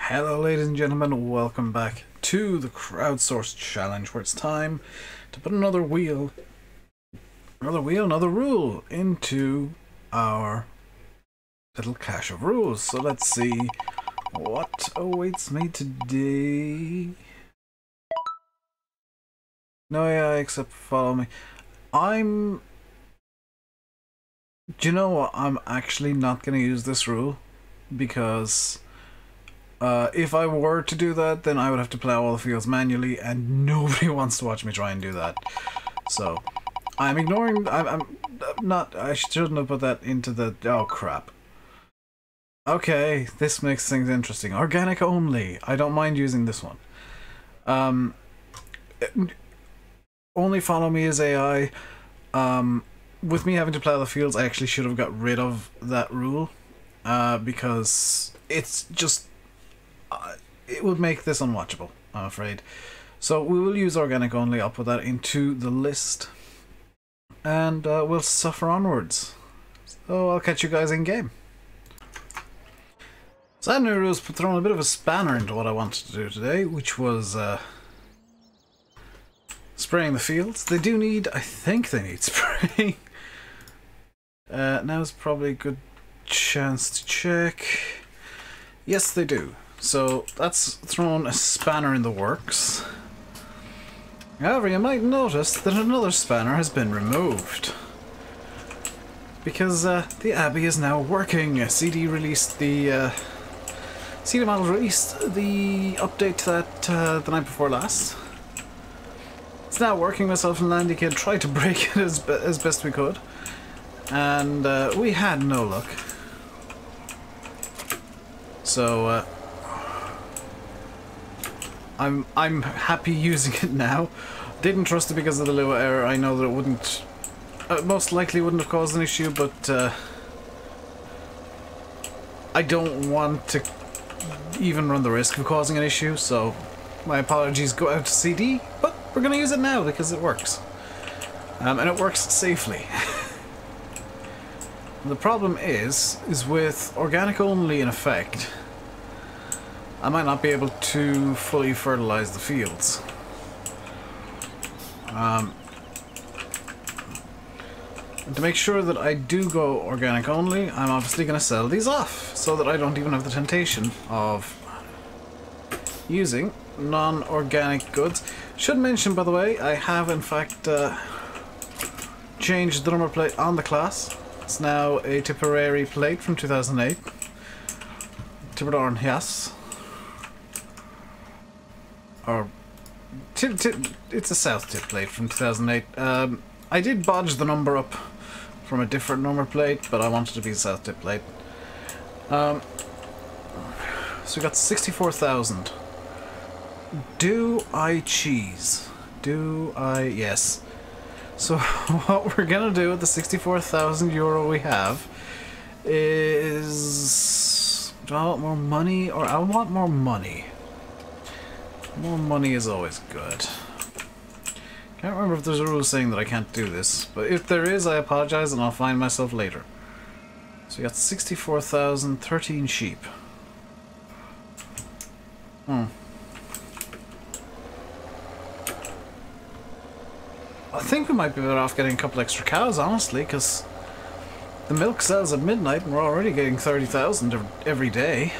Hello ladies and gentlemen, welcome back to the Crowdsourced challenge where it's time to put another rule into our little cache of rules. So let's see what awaits me today. No AI except follow me. Do you know what? I'm actually not going to use this rule because if I were to do that, then I would have to plow all the fields manually, and nobody wants to watch me try and do that. So I'm ignoring. I'm not. I shouldn't have put that into the. Oh crap. Okay, this makes things interesting. Organic only. I don't mind using this one. Only follow me as AI. With me having to plow the fields, I actually should have got rid of that rule because it's just. It would make this unwatchable, I'm afraid. So we will use organic only. I'll put that into the list. And we'll suffer onwards. So I'll catch you guys in game. So that new rule's thrown a bit of a spanner into what I wanted to do today, which was spraying the fields. They do need, I think they need spraying. Now's probably a good chance to check. Yes, they do. So that's thrown a spanner in the works. However, you might notice that another spanner has been removed. Because the Abbey is now working. CD model released the update to that the night before last. It's now working. Myself and Landy Kid tried to break it as best we could. And we had no luck. So I'm happy using it now. Didn't trust it because of the Lua error. I know that it wouldn't, most likely wouldn't have caused an issue, but I don't want to even run the risk of causing an issue. So my apologies go out to CD, but we're gonna use it now because it works, and it works safely. The problem is with organic only in effect, I might not be able to fully fertilize the fields. And to make sure that I do go organic only, I'm obviously going to sell these off so that I don't even have the temptation of using non-organic goods. Should mention, by the way, I have in fact changed the number plate on the class. It's now a Tipperary plate from 2008. Tipperary, yes. Or it's a South tip plate from 2008. I did bodge the number up from a different number plate, but I wanted to be a South tip plate. So we got 64,000. Do I cheese? Do I? Yes. So what we're gonna do with the 64,000 euro we have is, do I want more money, or I want more money? More money is always good. Can't remember if there's a rule saying that I can't do this, but if there is, I apologize and I'll find myself later. So we got 64,000, 13 sheep. I think we might be better off getting a couple extra cows, honestly, because the milk sells at midnight and we're already getting 30,000 every day.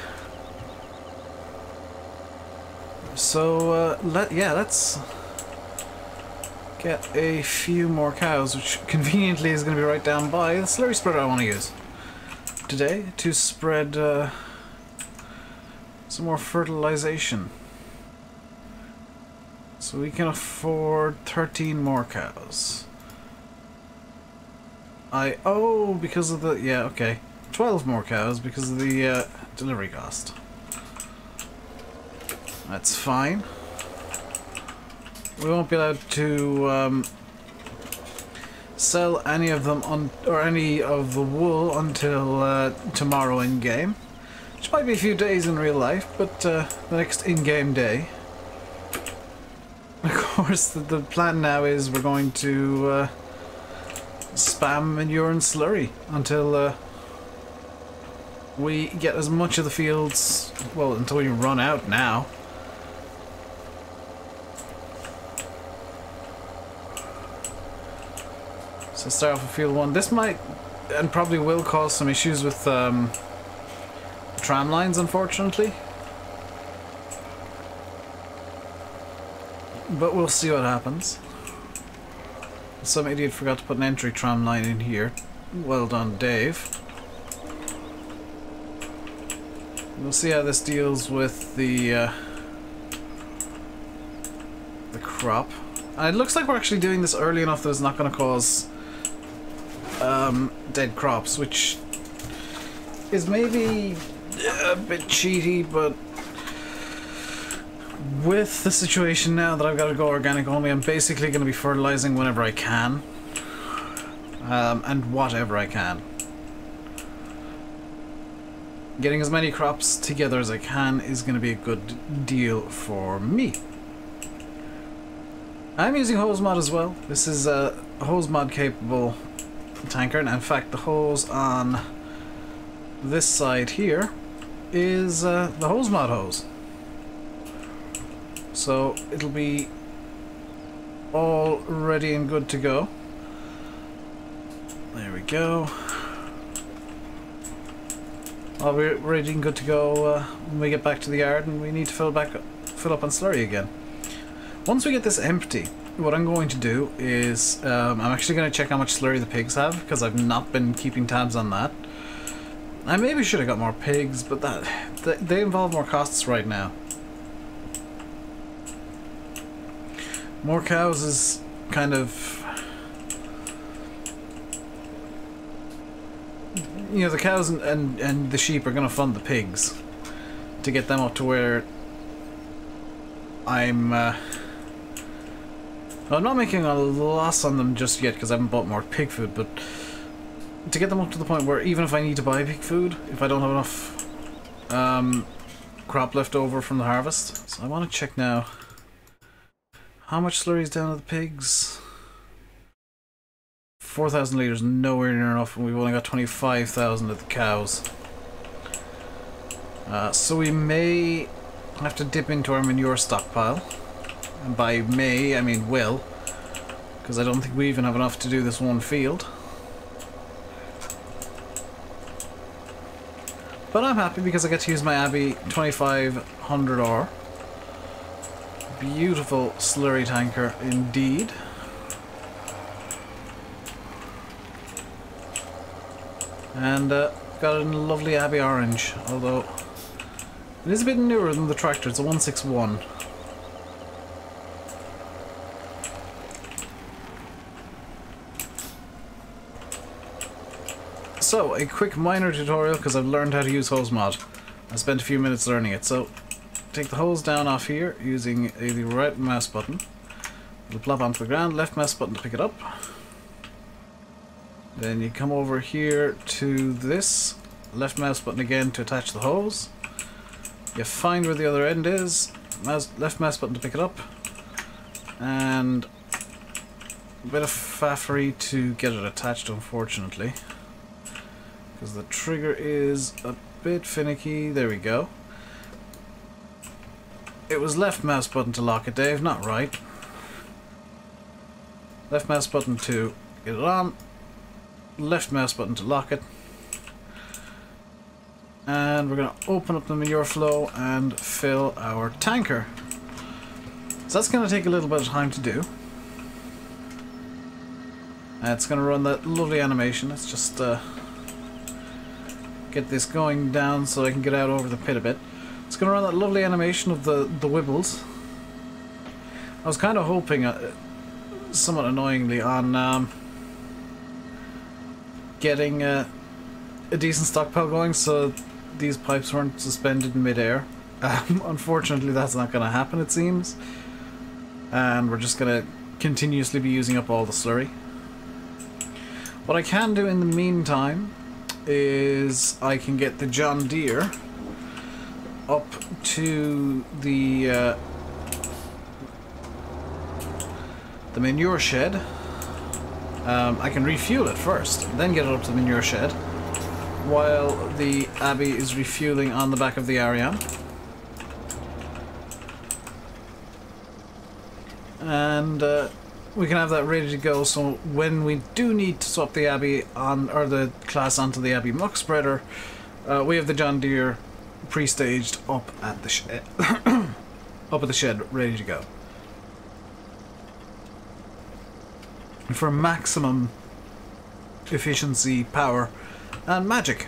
So, let's get a few more cows, which conveniently is going to be right down by the slurry spreader I want to use today to spread some more fertilization. So we can afford 13 more cows. Because of the, 12 more cows because of the delivery cost. That's fine. We won't be allowed to sell any of them or any of the wool until tomorrow in game, which might be a few days in real life, but the next in-game day. Of course, the plan now is we're going to spam manure and slurry until we get as much of the fields, well, until we run out now. So start off with field 1. This might, and probably will, cause some issues with tram lines, unfortunately. But we'll see what happens. Some idiot forgot to put an entry tram line in here. Well done, Dave. We'll see how this deals with the crop. And it looks like we're actually doing this early enough that it's not going to cause dead crops, which is maybe a bit cheaty, but with the situation now that I've got to go organic only, I'm basically going to be fertilizing whenever I can, and whatever I can. Getting as many crops together as I can is going to be a good deal for me. I'm using hose mod as well. This is a hose mod capable tanker, and in fact the hose on this side here is the hose mod hose. So it'll be all ready and good to go. There we go. All ready and good to go when we get back to the yard, and we need to fill up on slurry again. Once we get this empty, what I'm going to do is I'm actually going to check how much slurry the pigs have, because I've not been keeping tabs on that. I maybe should have got more pigs, but they involve more costs right now. More cows is kind of, you know, the cows and the sheep are going to fund the pigs to get them up to where I'm not making a loss on them just yet because I haven't bought more pig food, but to get them up to the point where even if I need to buy pig food, if I don't have enough crop left over from the harvest. So I want to check now how much slurry is down to the pigs. 4,000 litres, nowhere near enough, and we've only got 25,000 of the cows. So we may have to dip into our manure stockpile. And by may, I mean will, because I don't think we even have enough to do this one field. But I'm happy because I get to use my Abbey 2500R. Beautiful slurry tanker indeed. And got a lovely Abbey orange, although it is a bit newer than the tractor. It's a 161. So, a quick minor tutorial because I've learned how to use hose mod. I spent a few minutes learning it. So, take the hose down off here using the right mouse button. It'll plop onto the ground, left mouse button to pick it up. Then you come over here to this, left mouse button again to attach the hose. You find where the other end is, left mouse button to pick it up. And a bit of faffery to get it attached, unfortunately, because the trigger is a bit finicky. There we go. It was left mouse button to lock it, Dave, not right. Left mouse button to get it on, left mouse button to lock it. And we're going to open up the manure flow and fill our tanker. So that's going to take a little bit of time to do. And it's going to run that lovely animation. Let's just get this going down so I can get out over the pit a bit. It's going to run that lovely animation of the wibbles. I was kind of hoping, somewhat annoyingly, on getting a decent stockpile going so these pipes weren't suspended in midair. Unfortunately, that's not going to happen, it seems. And we're just going to continuously be using up all the slurry. What I can do in the meantime is I can get the John Deere up to the manure shed. I can refuel it first, then get it up to the manure shed. while the Abbey is refueling on the back of the Ariane. And we can have that ready to go, so when we do need to swap the Abbey on, or the class onto the Abbey muck spreader, we have the John Deere pre-staged up at the shed, up at the shed, ready to go. And for maximum efficiency, power, and magic.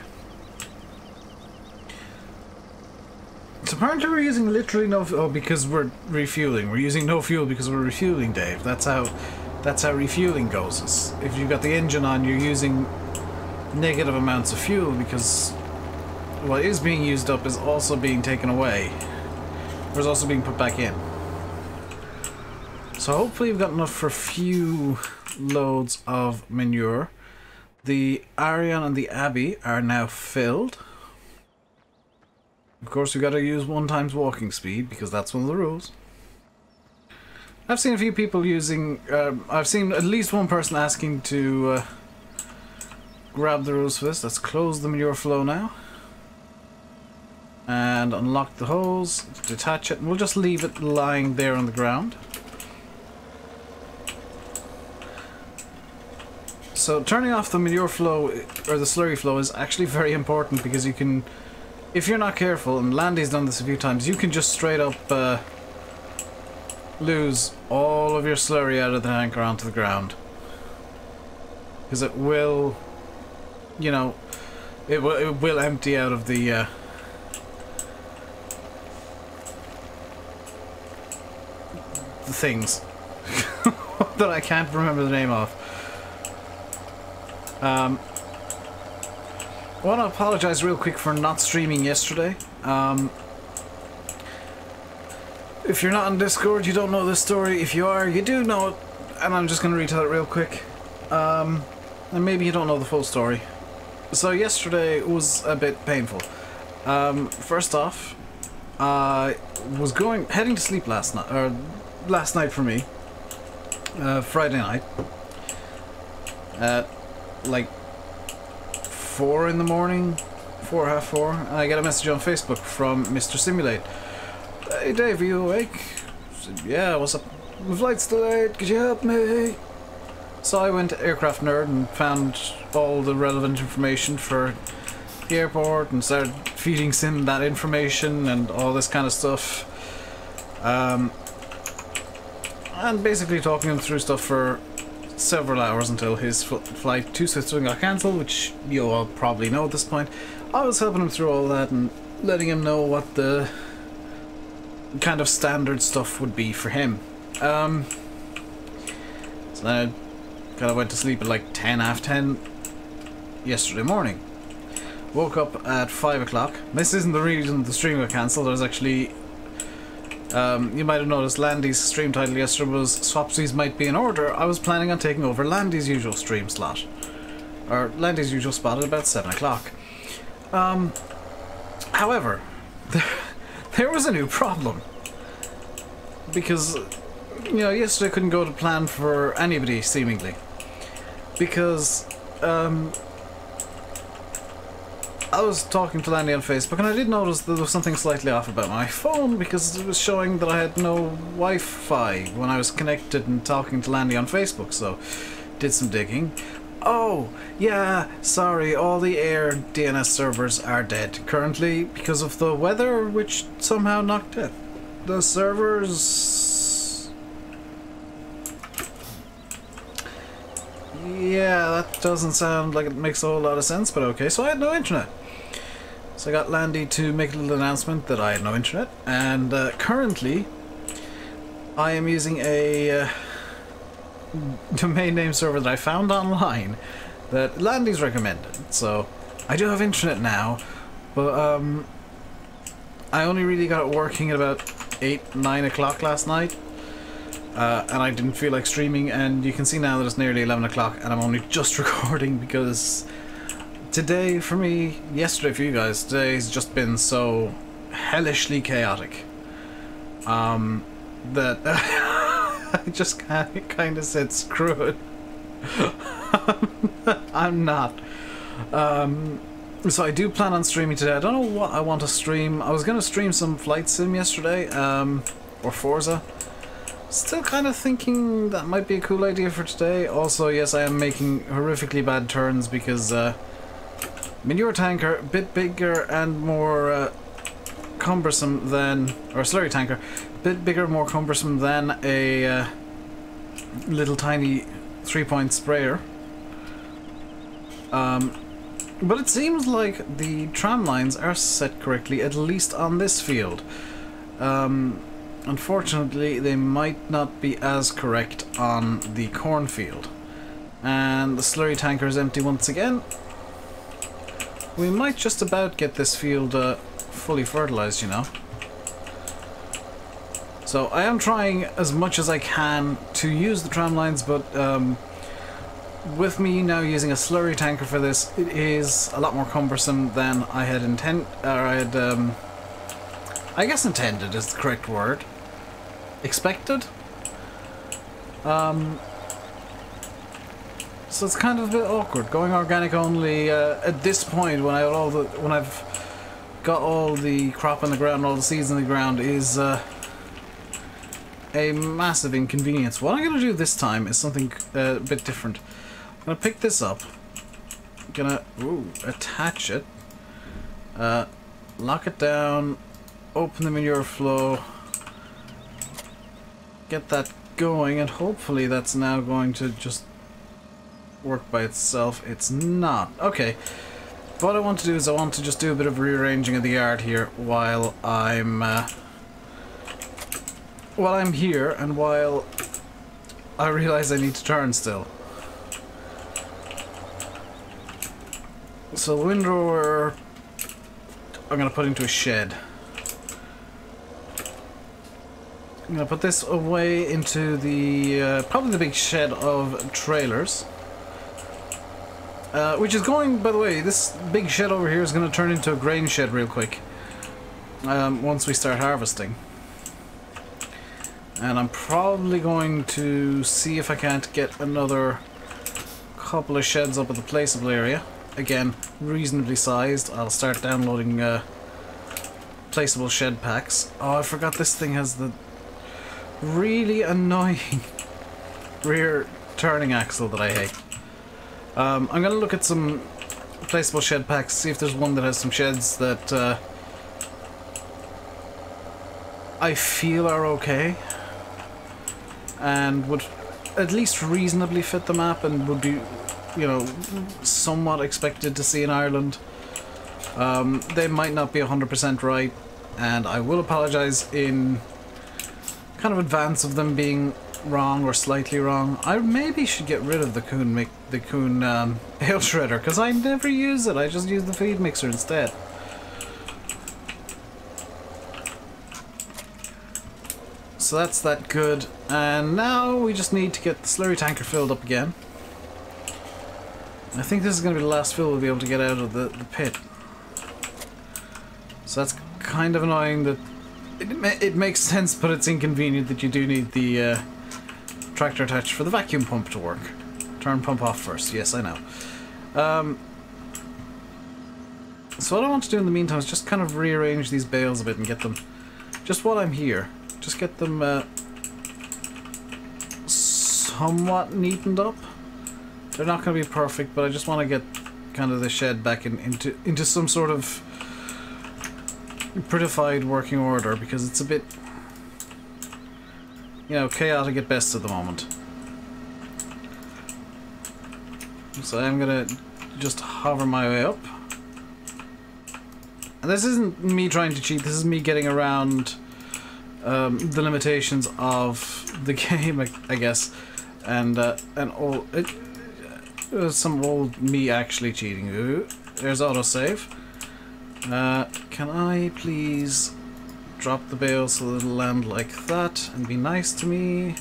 So apparently we're using literally no fuel because we're refueling. We're using no fuel because we're refueling, Dave. That's how refueling goes. If you've got the engine on, you're using negative amounts of fuel because what is being used up is also being taken away. Or is also being put back in. So hopefully we've got enough for a few loads of manure. The Ariane and the Abbey are now filled. Of course, we've got to use 1 times walking speed, because that's one of the rules. I've seen a few people using... I've seen at least one person asking to grab the rules for this. Let's close the manure flow now. And unlock the hose, detach it, and we'll just leave it lying there on the ground. So turning off the manure flow, or the slurry flow, is actually very important, because you can... If you're not careful, and Landy's done this a few times, you can just straight up lose all of your slurry out of the tank or onto the ground. Because it will, you know, it will empty out of the things that I can't remember the name of. I want to apologize real quick for not streaming yesterday. If you're not on Discord, you don't know this story. If you are, you do know it, and I'm just going to retell it real quick. And maybe you don't know the full story. So yesterday was a bit painful. First off, I was heading to sleep last night, or last night for me, Friday night, at like 4 in the morning, 4, half 4, and I get a message on Facebook from Mr. Simulate. Hey Dave, are you awake? I said, yeah, what's up? My flight's delayed, could you help me? So I went to Aircraft Nerd and found all the relevant information for the airport and started feeding Sim that information and all this kind of stuff. And basically talking him through stuff for several hours until his flight to Switzerland got cancelled, which you all probably know at this point. I was helping him through all that and letting him know what the kind of standard stuff would be for him. So then I kind of went to sleep at like 10, half 10 yesterday morning. Woke up at 5 o'clock. This isn't the reason the stream got cancelled. I was actually... you might have noticed Landy's stream title yesterday was Swapsies Might Be in Order. I was planning on taking over Landy's usual stream slot. Or Landy's usual spot at about 7 o'clock. However, there was a new problem. Because, you know, yesterday couldn't go to plan for anybody, seemingly. Because, I was talking to Landy on Facebook, and I did notice there was something slightly off about my phone, because it was showing that I had no Wi-Fi when I was connected and talking to Landy on Facebook, so did some digging. Oh, yeah, sorry, all the air DNS servers are dead currently because of the weather, which somehow knocked it. The servers... Yeah, that doesn't sound like it makes a whole lot of sense, but okay, so I had no internet. So I got Landy to make a little announcement that I had no internet, and currently I am using a domain name server that I found online that Landy's recommended. So I do have internet now, but I only really got it working at about 8, 9 o'clock last night, and I didn't feel like streaming, and you can see now that it's nearly 11 o'clock and I'm only just recording because today for me, yesterday for you guys, today's just been so hellishly chaotic that I just kind of said screw it. I'm not. So I do plan on streaming today. I don't know what I want to stream. I was going to stream some Flight Sim yesterday, or Forza. Still kind of thinking that might be a cool idea for today. Also, yes, I am making horrifically bad turns because manure tanker, a bit bigger and more cumbersome than, or slurry tanker, a bit bigger, more cumbersome than a little tiny 3-point sprayer. But it seems like the tram lines are set correctly, at least on this field. Unfortunately, they might not be as correct on the cornfield. And the slurry tanker is empty once again. We might just about get this field fully fertilized, you know. So I am trying as much as I can to use the tram lines, but with me now using a slurry tanker for this, it is a lot more cumbersome than I had I guess intended is the correct word. Expected? So it's kind of a bit awkward going organic only at this point when I've got all the crop in the ground, all the seeds in the ground is a massive inconvenience. What I'm going to do this time is something a bit different. I'm going to pick this up, gonna attach it, lock it down, open the manure flow, get that going, and hopefully that's now going to just work by itself. It's not. Okay, what I want to do is I want to just do a bit of rearranging of the yard here while I'm here and while I realize I need to turn still. So the windrower I'm going to put into a shed. I'm going to put this away into the probably the big shed of trailers. Which is going, by the way, this big shed over here is going to turn into a grain shed real quick. Once we start harvesting. And I'm probably going to see if I can't get another couple of sheds up at the placeable area. Again, reasonably sized. I'll start downloading placeable shed packs. Oh, I forgot this thing has the really annoying rear turning axle that I hate. I'm going to look at some placeable shed packs, see if there's one that has some sheds that I feel are okay and would at least reasonably fit the map and would be, you know, somewhat expected to see in Ireland. They might not be 100% right, and I will apologise in kind of advance of them being wrong or slightly wrong. I maybe should get rid of the Kuhn ale shredder, because I never use it. I just use the feed mixer instead. So that's that good, and now we just need to get the slurry tanker filled up again. I think this is going to be the last fill we'll be able to get out of the pit. So that's kind of annoying that it makes sense, but it's inconvenient that you do need the tractor attached for the vacuum pump to work. Turn pump off first, yes I know. So what I want to do in the meantime is just kind of rearrange these bales a bit and get them, just while I'm here, just get them somewhat neatened up. They're not going to be perfect, but I just want to get kind of the shed back into some sort of prettified working order, because it's a bit, you know, chaotic at best at the moment. So I'm going to just hover my way up. And this isn't me trying to cheat, this is me getting around the limitations of the game, I guess, and some old me actually cheating. Ooh, there's autosave. Can I please drop the bale so it'll land like that and be nice to me?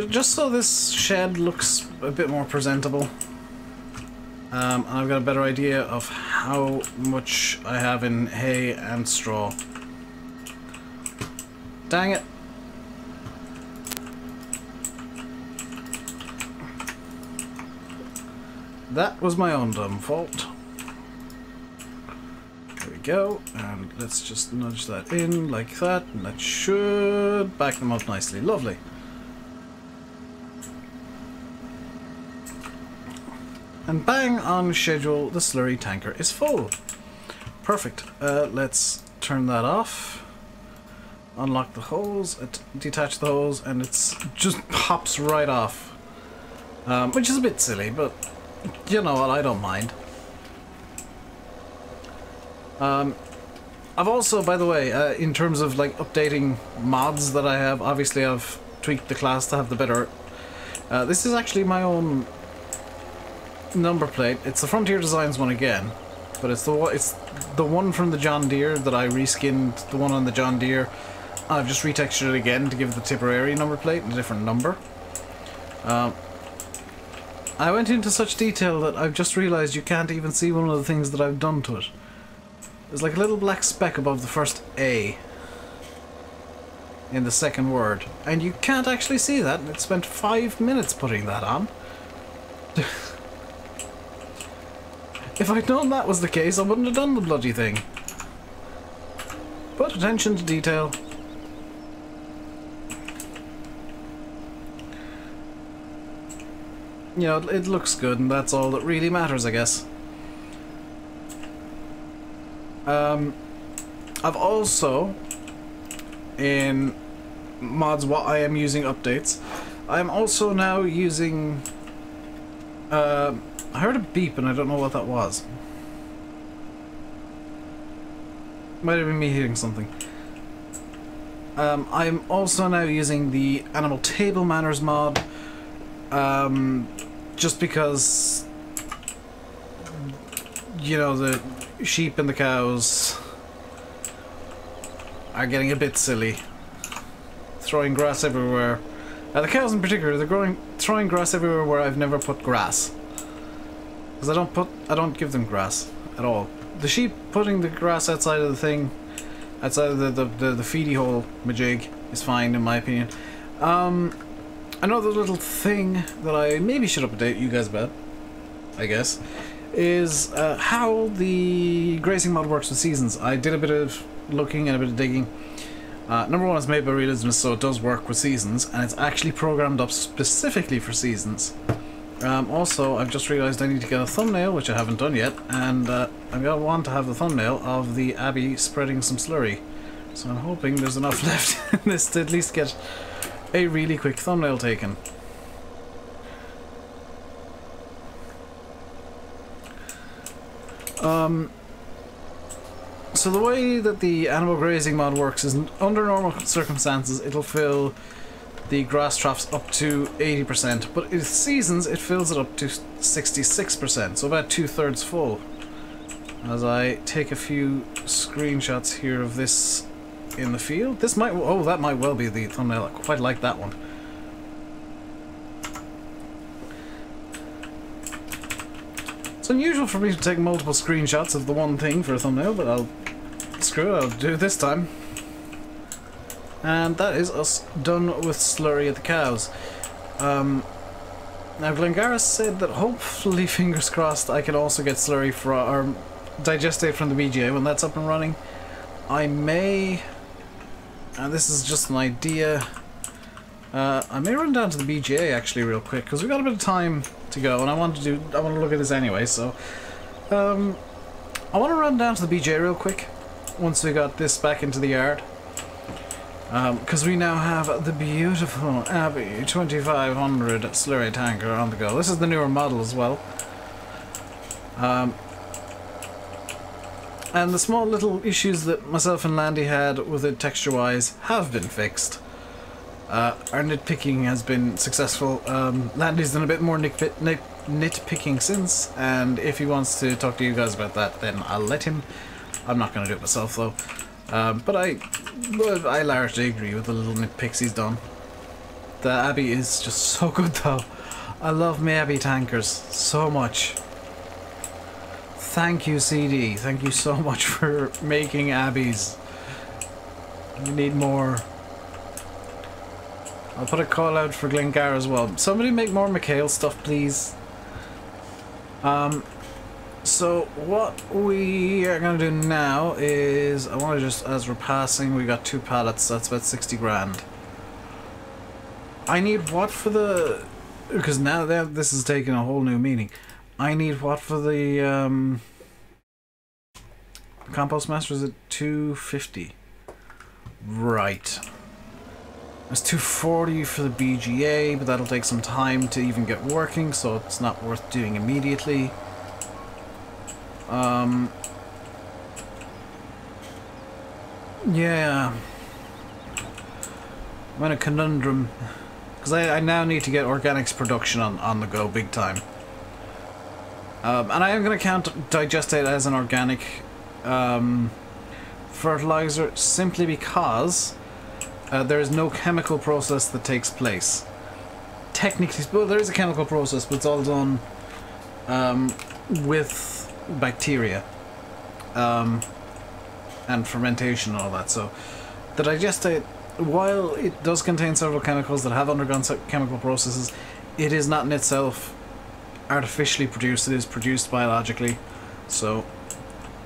Just so this shed looks a bit more presentable. And I've got a better idea of how much I have in hay and straw. Dang it. That was my own dumb fault. There we go, and let's just nudge that in like that, and that should back them up nicely. Lovely. And bang on schedule, the slurry tanker is full. Perfect. Let's turn that off. Unlock the hose, detach the hose, and it's just pops right off. Which is a bit silly, but you know what, I don't mind. I've also, by the way, in terms of like updating mods that I have, obviously I've tweaked the class to have the better. This is actually my own number plate. It's the Frontier Designs one again, but it's the one from the John Deere that I reskinned. The one on the John Deere, I've just retextured it again to give it the Tipperary number plate and a different number. I went into such detail that I've just realised you can't even see one of the things that I've done to it. There's like a little black speck above the first A in the second word, and you can't actually see that, and it spent 5 minutes putting that on. If I'd known that was the case, I wouldn't have done the bloody thing. But attention to detail. You know, it looks good, and that's all that really matters, I guess. I've also, in mods what I am using updates, I am also now using, I heard a beep and I don't know what that was. Might have been me hearing something. I'm also now using the Animal Table Manners mod, just because, you know, the sheep and the cows are getting a bit silly. Throwing grass everywhere. The cows in particular, they're throwing grass everywhere where I've never put grass. Because I don't give them grass at all. The sheep putting the grass outside of the thing, outside of the feedy hole majig is fine in my opinion. Another little thing that I maybe should update you guys about, I guess, is how the grazing mod works with seasons. I did a bit of looking and a bit of digging. Number one, it's made by Realism, so it does work with seasons, and it's actually programmed up specifically for seasons. Also, I've just realised I need to get a thumbnail, which I haven't done yet, and I'm going to want to have the thumbnail of the Abbey spreading some slurry. So I'm hoping there's enough left in this to at least get a really quick thumbnail taken. So the way that the animal grazing mod works is, under normal circumstances, it'll fill the grass troughs up to 80%, but in seasons it fills it up to 66%, so about 2/3 full. As I take a few screenshots here of this in the field, this might, oh, that might well be the thumbnail. I quite like that one. It's unusual for me to take multiple screenshots of the one thing for a thumbnail, but screw it, I'll do it this time. And that is us done with slurry at the cows. Now Glengarris said that hopefully, fingers crossed, I can also get slurry for our digestate from the BGA when that's up and running. I may, and this is just an idea, I may run down to the BGA actually real quick, because we've got a bit of time to go, and I want to look at this anyway, so I want to run down to the BGA real quick once we got this back into the yard, because we now have the beautiful Abbey 2500 slurry tanker on the go. This is the newer model as well, and the small little issues that myself and Landy had with it texture-wise have been fixed. Our nitpicking has been successful. Landy's done a bit more nitpicking since, and if he wants to talk to you guys about that, then I'll let him. I'm not going to do it myself though. But I largely agree with the little nitpicks he's done. The Abbey is just so good though. I love my Abbey tankers so much. Thank you, CD. Thank you so much for making Abbeys. We need more. I'll put a call out for Glengar as well. Somebody make more McHale stuff, please. So what we are going to do now is, I want to just, as we're passing, we got 2 pallets, that's about 60 grand. I need what for the, because now that this is taking a whole new meaning. I need what for the compost master, is it 250? Right. It's 240 for the BGA, but that'll take some time to even get working, so it's not worth doing immediately. Yeah. I'm in a conundrum. Because I now need to get organics production on the go big time. And I am going to count digestate as an organic fertilizer simply because there is no chemical process that takes place. Technically, well, there is a chemical process, but it's all done with bacteria and fermentation and all that. So the digestate, while it does contain several chemicals that have undergone chemical processes, it is not in itself artificially produced, it is produced biologically. So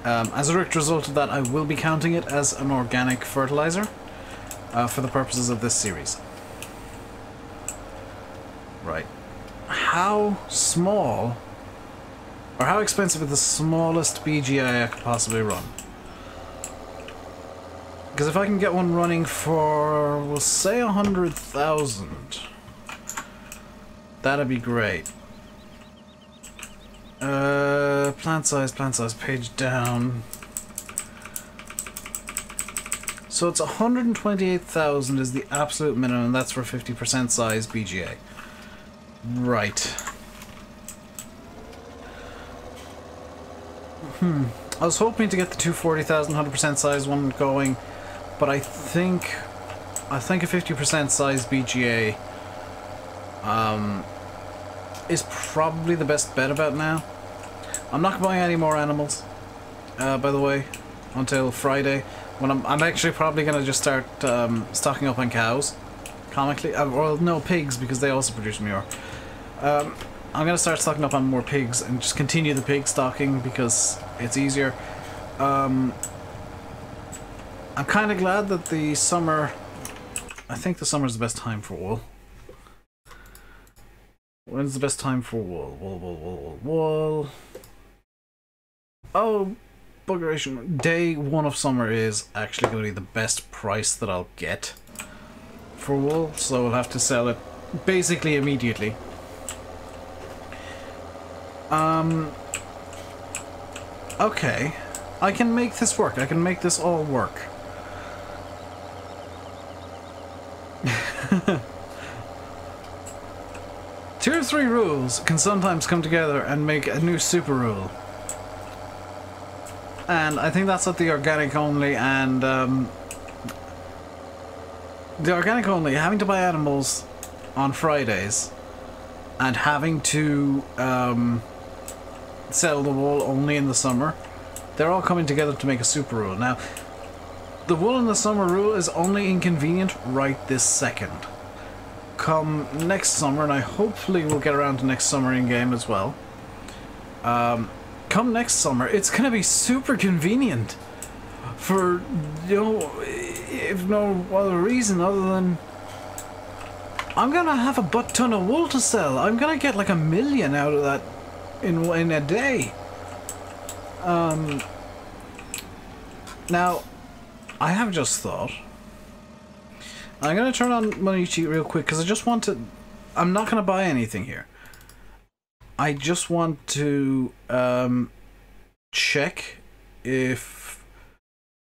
as a direct result of that, I will be counting it as an organic fertilizer for the purposes of this series. Right. How small or how expensive is the smallest BGI I could possibly run? Because if I can get one running for, we'll say 100,000, that'd be great. Plant size, page down. So it's 128,000 is the absolute minimum, that's for 50% size BGA. Right. I was hoping to get the 240,000 100% size one going, but I think a 50% size BGA is probably the best bet about now. I'm not buying any more animals, by the way, until Friday, when I'm actually probably gonna just start stocking up on cows, comically, well, no, pigs, because they also produce manure. I'm gonna start stocking up on more pigs and just continue the pig stocking because it's easier. I'm kind of glad that the summer, I think the summer is the best time for wool. When's the best time for wool? Wool. Oh, buggeration. Day 1 of summer is actually going to be the best price that I'll get for wool, so we'll have to sell it basically immediately. Okay. I can make this work. I can make this all work. Two or three rules can sometimes come together and make a new super rule. And I think that's what the organic only and the organic only, having to buy animals on Fridays and having to sell the wool only in the summer, they're all coming together to make a super rule. Now, the wool in the summer rule is only inconvenient right this second. Come next summer, and I hopefully will get around to next summer in game as well. Come next summer, it's gonna be super convenient for, you know, if no other reason other than I'm gonna have a butt ton of wool to sell. I'm gonna get like 1 million out of that in a day. Now, I have just thought. I'm gonna turn on Money Cheat real quick because I just want to. I'm not gonna buy anything here. I just want to check if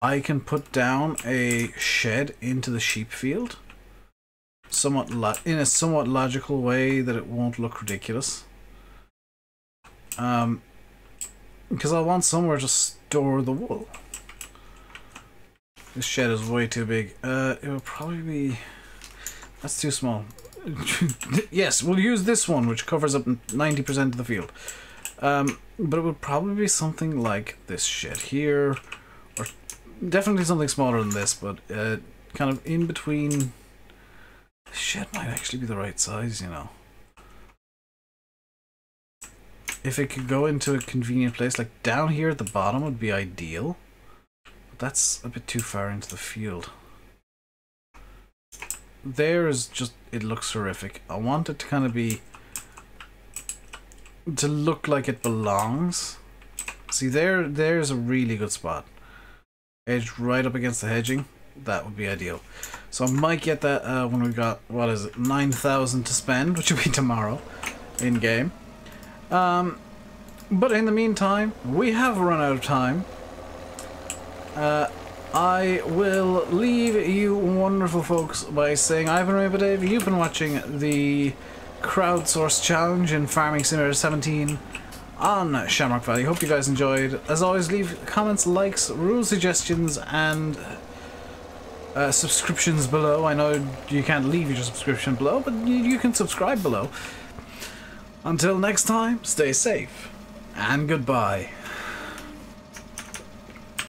I can put down a shed into the sheep field, in a somewhat logical way that it won't look ridiculous. Because I want somewhere to store the wool. This shed is way too big. It would probably be. That's too small. Yes, we'll use this one, which covers up 90% of the field. But it would probably be something like this shed here, or definitely something smaller than this, but kind of in between. The shed might actually be the right size, you know. if it could go into a convenient place, like down here at the bottom would be ideal. But that's a bit too far into the field. There is just, it looks horrific. I want it to kind of be, to look like it belongs. See, there's a really good spot. Edged right up against the hedging. That would be ideal. So I might get that when we got, what is it, 9,000 to spend, which will be tomorrow in game. But in the meantime, we have run out of time. I will leave you wonderful folks by saying I've been RainbowDave. You've been watching the Crowdsourced challenge in Farming Simulator 17 on Shamrock Valley. Hope you guys enjoyed. As always, leave comments, likes, rule suggestions, and subscriptions below. I know you can't leave your subscription below, but you can subscribe below. Until next time, stay safe, and goodbye.